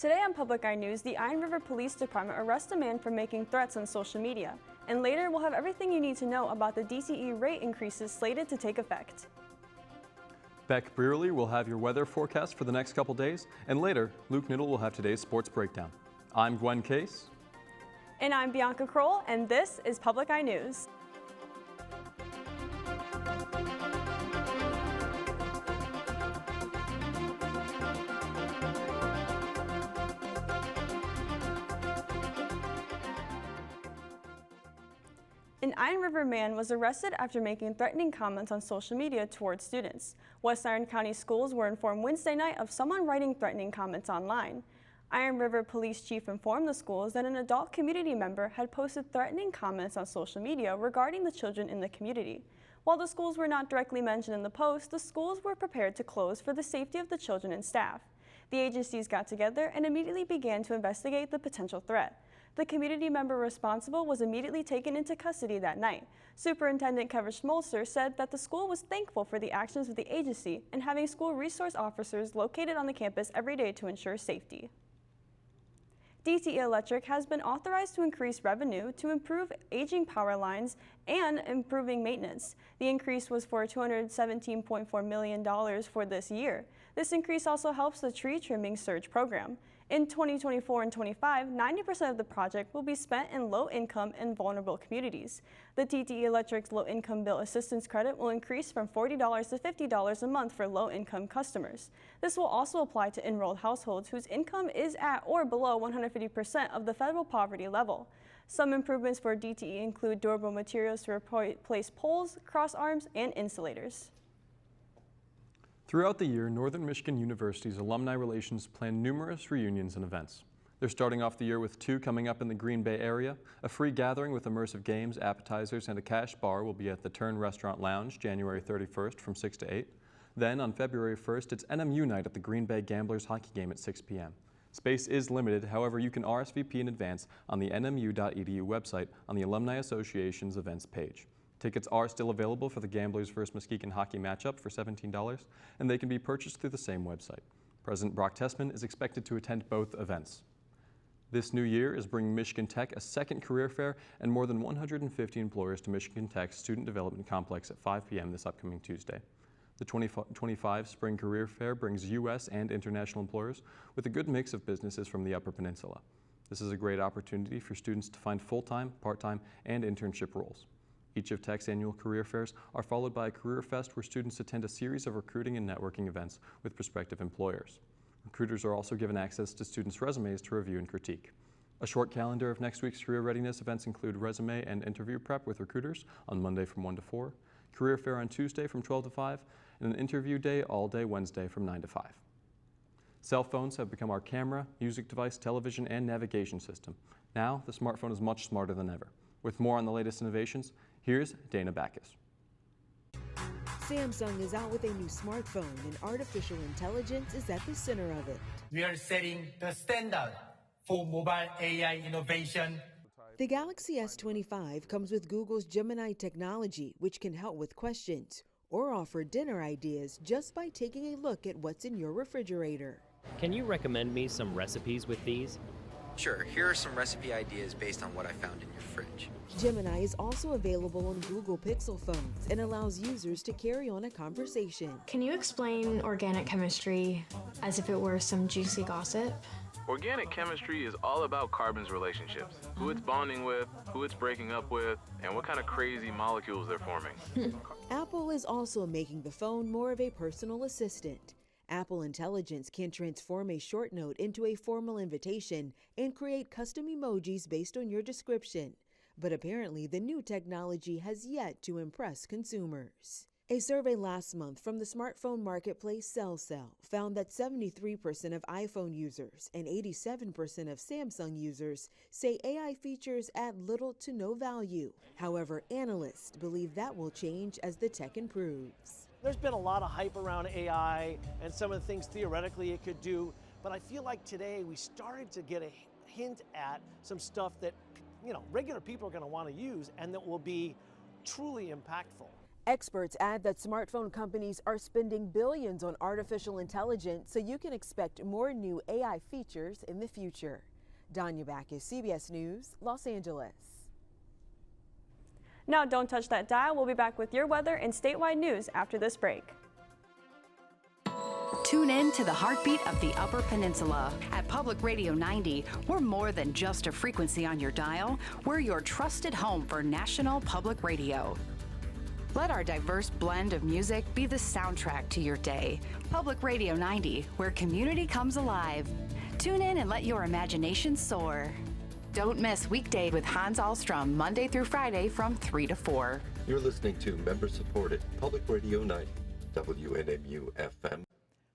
Today on Public Eye News, the Iron River Police Department arrests a man for making threats on social media. And later, we'll have everything you need to know about the DTE rate increases slated to take effect. Beck Brearley will have your weather forecast for the next couple days, and later, Luke Niddle will have today's sports breakdown. I'm Gwen Case. And I'm Bianca Kroll, and this is Public Eye News. An Iron River man was arrested after making threatening comments on social media towards students. West Iron County schools were informed Wednesday night of someone writing threatening comments online. Iron River Police Chief informed the schools that an adult community member had posted threatening comments on social media regarding the children in the community. While the schools were not directly mentioned in the post, the schools were prepared to close for the safety of the children and staff. The agencies got together and immediately began to investigate the potential threat. The community member responsible was immediately taken into custody that night. Superintendent Kevin Schmolzer said that the school was thankful for the actions of the agency and having school resource officers located on the campus every day to ensure safety. DTE Electric has been authorized to increase revenue to improve aging power lines and improving maintenance. The increase was for $217.4 million for this year. This increase also helps the tree trimming surge program. In 2024 and 25, 90% of the project will be spent in low-income and vulnerable communities. The DTE Electric's low-income bill assistance credit will increase from $40 to $50 a month for low-income customers. This will also apply to enrolled households whose income is at or below 150% of the federal poverty level. Some improvements for DTE include durable materials to replace poles, cross arms, and insulators. Throughout the year, Northern Michigan University's Alumni Relations plan numerous reunions and events. They're starting off the year with two coming up in the Green Bay area. A free gathering with immersive games, appetizers, and a cash bar will be at the Turn Restaurant Lounge January 31st from 6 to 8. Then on February 1st, it's NMU night at the Green Bay Gamblers hockey game at 6 p.m. Space is limited, however, you can RSVP in advance on the nmu.edu website on the Alumni Association's events page. Tickets are still available for the Gamblers vs. Muskegon hockey matchup for $17, and they can be purchased through the same website. President Brock Tessman is expected to attend both events. This new year is bringing Michigan Tech a second career fair and more than 150 employers to Michigan Tech's Student Development Complex at 5 p.m. this upcoming Tuesday. The 2025 Spring Career Fair brings U.S. and international employers with a good mix of businesses from the Upper Peninsula. This is a great opportunity for students to find full-time, part-time, and internship roles. Each of Tech's annual career fairs are followed by a career fest where students attend a series of recruiting and networking events with prospective employers. Recruiters are also given access to students' resumes to review and critique. A short calendar of next week's career readiness events include resume and interview prep with recruiters on Monday from 1 to 4, career fair on Tuesday from 12 to 5, and an interview day all day Wednesday from 9 to 5. Cell phones have become our camera, music device, television, and navigation system. Now, the smartphone is much smarter than ever. With more on the latest innovations, here's Dana Backus. Samsung is out with a new smartphone, and artificial intelligence is at the center of it. We are setting the standard for mobile AI innovation. The Galaxy S25 comes with Google's Gemini technology, which can help with questions or offer dinner ideas just by taking a look at what's in your refrigerator. Can you recommend me some recipes with these? Sure, here are some recipe ideas based on what I found in your fridge. Gemini is also available on Google Pixel phones and allows users to carry on a conversation. Can you explain organic chemistry as if it were some juicy gossip? Organic chemistry is all about carbon's relationships, who it's bonding with, who it's breaking up with, and what kind of crazy molecules they're forming. Apple is also making the phone more of a personal assistant. Apple Intelligence can transform a short note into a formal invitation and create custom emojis based on your description. But apparently, the new technology has yet to impress consumers. A survey last month from the smartphone marketplace CellCell found that 73% of iPhone users and 87% of Samsung users say AI features add little to no value. However, analysts believe that will change as the tech improves. There's been a lot of hype around AI and some of the things theoretically it could do, but I feel like today we started to get a hint at some stuff that regular people are going to want to use and that will be truly impactful. Experts add that smartphone companies are spending billions on artificial intelligence, so you can expect more new AI features in the future. Danya Backus, CBS News, Los Angeles. Now don't touch that dial. We'll be back with your weather and statewide news after this break. Tune in to the heartbeat of the Upper Peninsula. At Public Radio 90, we're more than just a frequency on your dial. We're your trusted home for national public radio. Let our diverse blend of music be the soundtrack to your day. Public Radio 90, where community comes alive. Tune in and let your imagination soar. Don't miss Weekday with Hans Alstrom, Monday through Friday from 3 to 4. You're listening to member-supported Public Radio 90, WNMU-FM.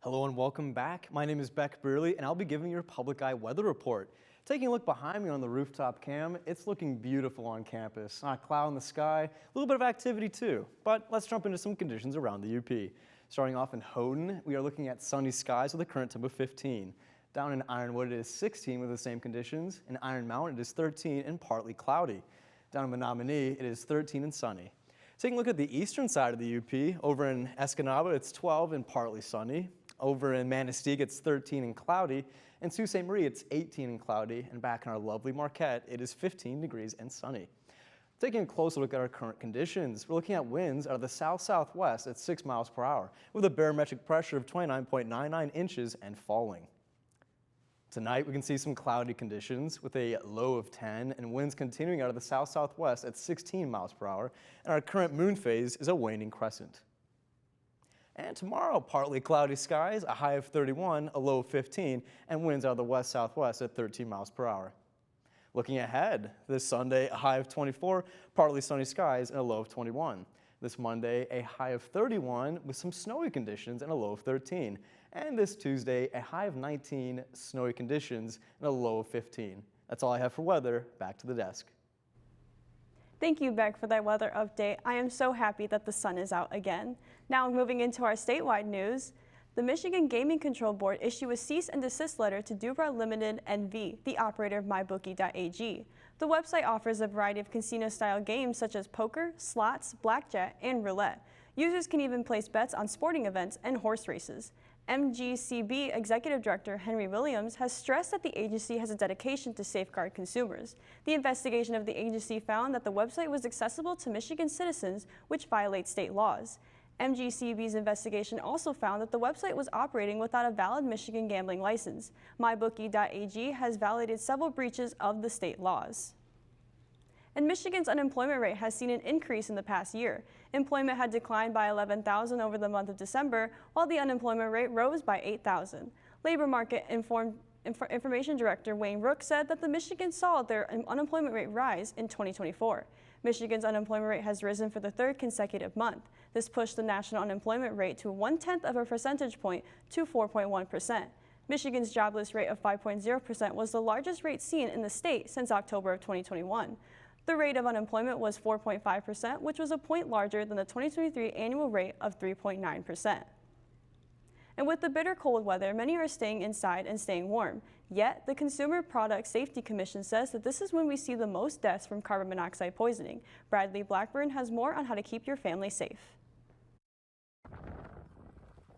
Hello and welcome back. My name is Beck Brearley, and I'll be giving you your Public Eye weather report. Taking a look behind me on the rooftop cam, it's looking beautiful on campus. Not a cloud in the sky, a little bit of activity too. But let's jump into some conditions around the UP. Starting off in Houghton, we are looking at sunny skies with a current temp of 15. Down in Ironwood, it is 16 with the same conditions. In Iron Mountain, it is 13 and partly cloudy. Down in Menominee, it is 13 and sunny. Taking a look at the eastern side of the UP, over in Escanaba, it's 12 and partly sunny. Over in Manistee, it's 13 and cloudy. In Sault Ste. Marie, it's 18 and cloudy. And back in our lovely Marquette, it is 15 degrees and sunny. Taking a closer look at our current conditions, we're looking at winds out of the south-southwest at 6 miles per hour with a barometric pressure of 29.99 inches and falling. Tonight, we can see some cloudy conditions with a low of 10 and winds continuing out of the south-southwest at 16 miles per hour. And our current moon phase is a waning crescent. And tomorrow, partly cloudy skies, a high of 31, a low of 15, and winds out of the west-southwest at 13 miles per hour. Looking ahead, this Sunday, a high of 24, partly sunny skies, and a low of 21. This Monday, a high of 31 with some snowy conditions and a low of 13. And this Tuesday, a high of 19, snowy conditions, and a low of 15. That's all I have for weather. Back to the desk. Thank you, Beck, for that weather update. I am so happy that the sun is out again. Now moving into our statewide news, the Michigan Gaming Control Board issued a cease and desist letter to Dubra Limited NV, the operator of MyBookie.ag. The website offers a variety of casino-style games such as poker, slots, blackjack, and roulette. Users can even place bets on sporting events and horse races. MGCB Executive Director Henry Williams has stressed that the agency has a dedication to safeguard consumers. The investigation of the agency found that the website was accessible to Michigan citizens, which violates state laws. MGCB's investigation also found that the website was operating without a valid Michigan gambling license. MyBookie.ag has validated several breaches of the state laws. And Michigan's unemployment rate has seen an increase in the past year. Employment had declined by 11,000 over the month of December, while the unemployment rate rose by 8,000. Labor Market Information Director Wayne Rook said that the Michigan saw their unemployment rate rise in 2024. Michigan's unemployment rate has risen for the third consecutive month. This pushed the national unemployment rate to 0.1 of a percentage point to 4.1%. Michigan's jobless rate of 5.0% was the largest rate seen in the state since October of 2021. The rate of unemployment was 4.5%, which was a point larger than the 2023 annual rate of 3.9%. And with the bitter cold weather, many are staying inside and staying warm. Yet, the Consumer Product Safety Commission says that this is when we see the most deaths from carbon monoxide poisoning. Bradley Blackburn has more on how to keep your family safe.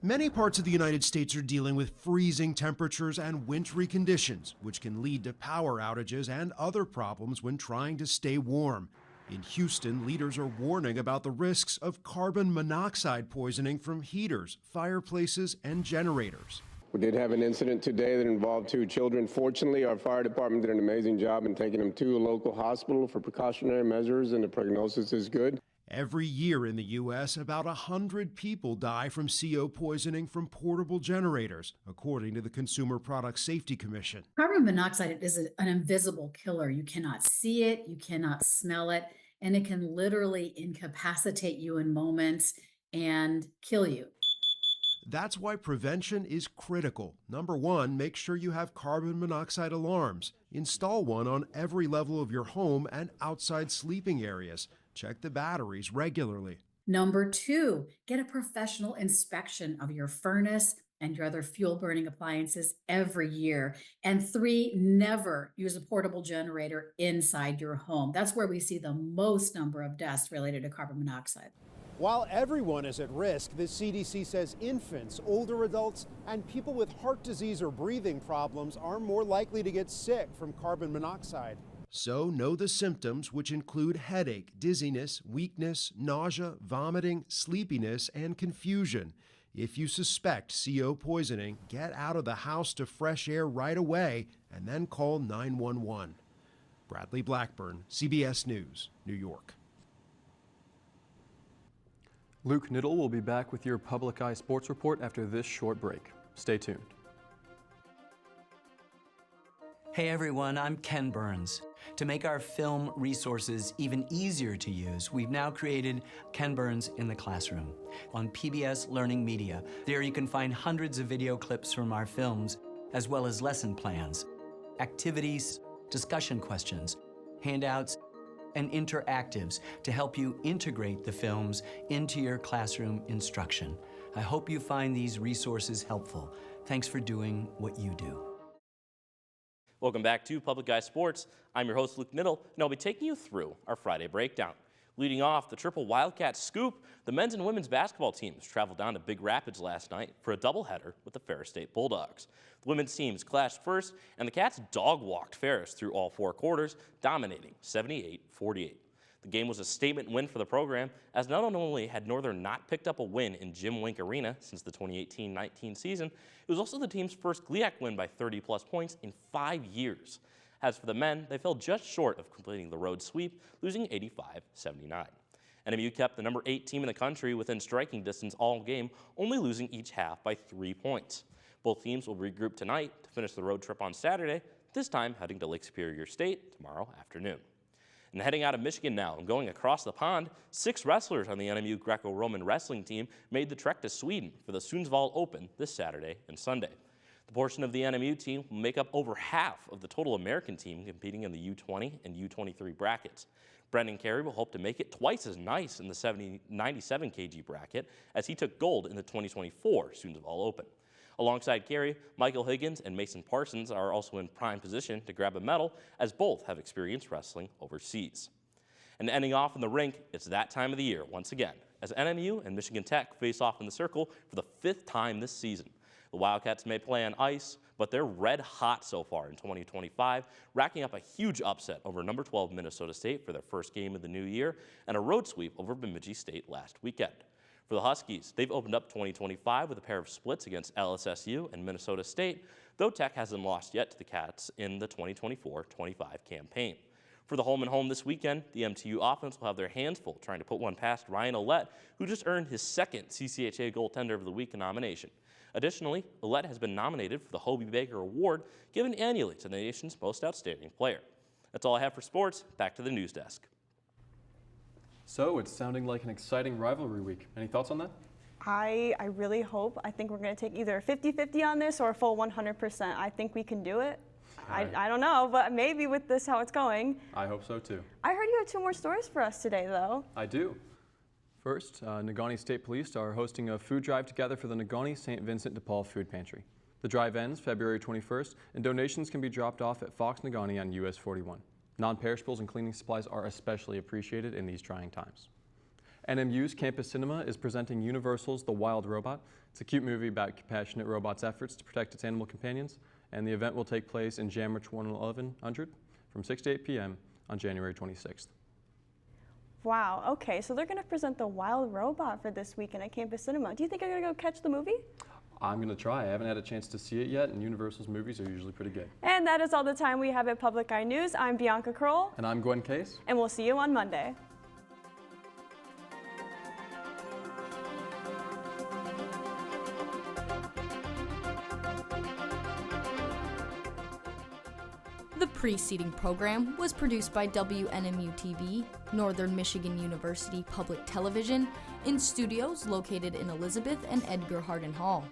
Many parts of the United States are dealing with freezing temperatures and wintry conditions, which can lead to power outages and other problems when trying to stay warm. In Houston, leaders are warning about the risks of carbon monoxide poisoning from heaters, fireplaces, and generators. We did have an incident today that involved 2 children. Fortunately, our fire department did an amazing job in taking them to a local hospital for precautionary measures, and the prognosis is good. Every year in the U.S., about 100 people die from CO poisoning from portable generators, according to the Consumer Product Safety Commission. Carbon monoxide is an invisible killer. You cannot see it, you cannot smell it, and it can literally incapacitate you in moments and kill you. That's why prevention is critical. Number 1, make sure you have carbon monoxide alarms. Install one on every level of your home and outside sleeping areas. Check the batteries regularly. Number 2, get a professional inspection of your furnace and your other fuel burning appliances every year. And 3, never use a portable generator inside your home. That's where we see the most number of deaths related to carbon monoxide. While everyone is at risk, the CDC says infants, older adults, and people with heart disease or breathing problems are more likely to get sick from carbon monoxide. So know the symptoms, which include headache, dizziness, weakness, nausea, vomiting, sleepiness, and confusion. If you suspect CO poisoning, get out of the house to fresh air right away and then call 911. Bradley Blackburn, CBS News, New York. Luke Niddle will be back with your Public Eye Sports Report after this short break. Stay tuned. Hey everyone, I'm Ken Burns. To make our film resources even easier to use, we've now created Ken Burns in the Classroom on PBS Learning Media. There you can find hundreds of video clips from our films, as well as lesson plans, activities, discussion questions, handouts, and interactives to help you integrate the films into your classroom instruction. I hope you find these resources helpful. Thanks for doing what you do. Welcome back to Public Eye Sports. I'm your host, Luke Niddle, and I'll be taking you through our Friday breakdown. Leading off the triple Wildcat scoop, the men's and women's basketball teams traveled down to Big Rapids last night for a doubleheader with the Ferris State Bulldogs. The women's teams clashed first, and the Cats dog-walked Ferris through all 4 quarters, dominating 78-48. The game was a statement win for the program, as not only had Northern not picked up a win in Jim Wink Arena since the 2018-19 season, it was also the team's first GLIAC win by 30-plus points in 5 years. As for the men, they fell just short of completing the road sweep, losing 85-79. NMU kept the number 8 team in the country within striking distance all game, only losing each half by 3 points. Both teams will regroup tonight to finish the road trip on Saturday, this time heading to Lake Superior State tomorrow afternoon. And heading out of Michigan now and going across the pond, 6 wrestlers on the NMU Greco-Roman wrestling team made the trek to Sweden for the Sundsvall Open this Saturday and Sunday. The portion of the NMU team will make up over half of the total American team competing in the U20 and U23 brackets. Brendan Carey will hope to make it twice as nice in the 97 kg bracket as he took gold in the 2024 Sundsvall Open. Alongside Carey, Michael Higgins and Mason Parsons are also in prime position to grab a medal, as both have experience wrestling overseas. And ending off in the rink, it's that time of the year once again, as NMU and Michigan Tech face off in the circle for the 5th time this season. The Wildcats may play on ice, but they're red hot so far in 2025, racking up a huge upset over number 12 Minnesota State for their first game of the new year and a road sweep over Bemidji State last weekend. For the Huskies, they've opened up 2025 with a pair of splits against LSSU and Minnesota State, though Tech hasn't lost yet to the Cats in the 2024-25 campaign. For the home this weekend, the MTU offense will have their hands full trying to put one past Ryan Ouellette, who just earned his 2nd CCHA Goaltender of the Week nomination. Additionally, Ouellette has been nominated for the Hobey Baker Award, given annually to the nation's most outstanding player. That's all I have for sports. Back to the news desk. So it's sounding like an exciting rivalry week. Any thoughts on that? I really hope. I think we're going to take either a 50-50 on this or a full 100%. I think we can do it. I don't know, but maybe with this how it's going. I hope so too. I heard you have 2 more stories for us today, though. I do. First, Negaunee State Police are hosting a food drive together for the Negaunee St. Vincent de Paul Food Pantry. The drive ends February 21st, and donations can be dropped off at Fox Negaunee on US 41. Non-perishables and cleaning supplies are especially appreciated in these trying times. NMU's Campus Cinema is presenting Universal's The Wild Robot. It's a cute movie about compassionate robots' efforts to protect its animal companions, and the event will take place in Jamrich 1100 from 6 to 8 p.m. on January 26th. Wow, okay, so they're going to present The Wild Robot for this weekend at Campus Cinema. Do you think I'm going to go catch the movie? I'm going to try. I haven't had a chance to see it yet, and Universal's movies are usually pretty good. And that is all the time we have at Public Eye News. I'm Bianca Kroll. And I'm Gwen Case. And we'll see you on Monday. The preceding program was produced by WNMU-TV, Northern Michigan University Public Television, in studios located in Elizabeth and Edgar Hardin Hall.